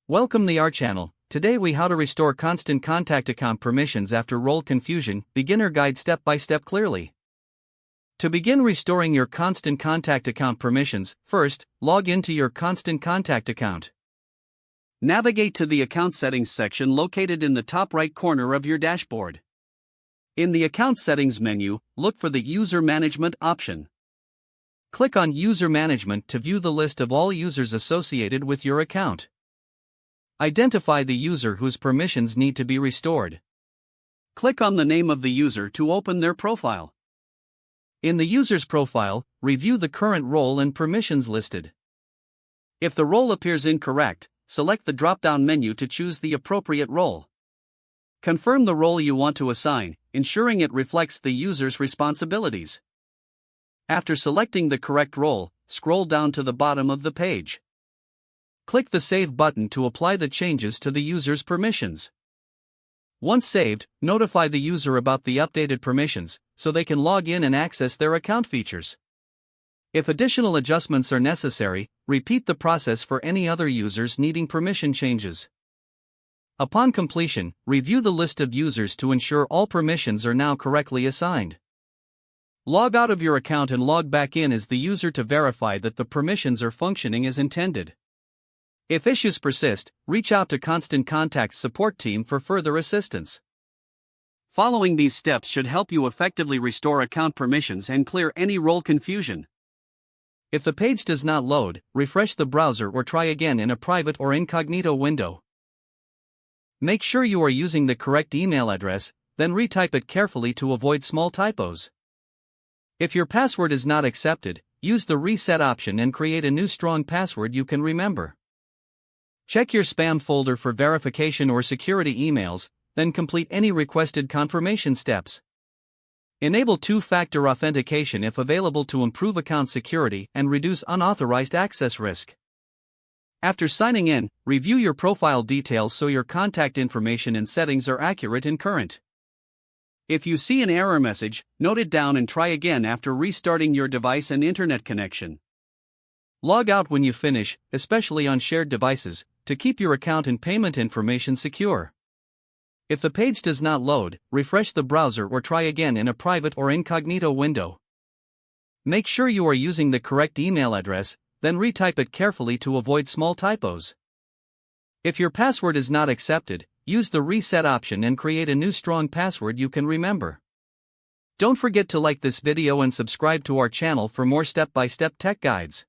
Welcome to our channel. Today we how to restore constant contact account permissions after role confusion, beginner guide step by step clearly. To begin restoring your constant contact account permissions, first, log into your constant contact account. Navigate to the account settings section located in the top right corner of your dashboard. In the account settings menu, look for the user management option. Click on user management to view the list of all users associated with your account. Identify the user whose permissions need to be restored. Click on the name of the user to open their profile. In the user's profile, review the current role and permissions listed. If the role appears incorrect, select the drop-down menu to choose the appropriate role. Confirm the role you want to assign, ensuring it reflects the user's responsibilities. After selecting the correct role, scroll down to the bottom of the page. Click the Save button to apply the changes to the user's permissions. Once saved, notify the user about the updated permissions, so they can log in and access their account features. If additional adjustments are necessary, repeat the process for any other users needing permission changes. Upon completion, review the list of users to ensure all permissions are now correctly assigned. Log out of your account and log back in as the user to verify that the permissions are functioning as intended. If issues persist, reach out to Constant Contact's support team for further assistance. Following these steps should help you effectively restore account permissions and clear any role confusion. If the page does not load, refresh the browser or try again in a private or incognito window. Make sure you are using the correct email address, then retype it carefully to avoid small typos. If your password is not accepted, use the reset option and create a new strong password you can remember. Check your spam folder for verification or security emails, then complete any requested confirmation steps. Enable two-factor authentication if available to improve account security and reduce unauthorized access risk. After signing in, review your profile details so your contact information and settings are accurate and current. If you see an error message, note it down and try again after restarting your device and internet connection. Log out when you finish, especially on shared devices, to keep your account and payment information secure. If the page does not load, refresh the browser or try again in a private or incognito window. Make sure you are using the correct email address, then retype it carefully to avoid small typos. If your password is not accepted, use the reset option and create a new strong password you can remember. Don't forget to like this video and subscribe to our channel for more step-by-step tech guides.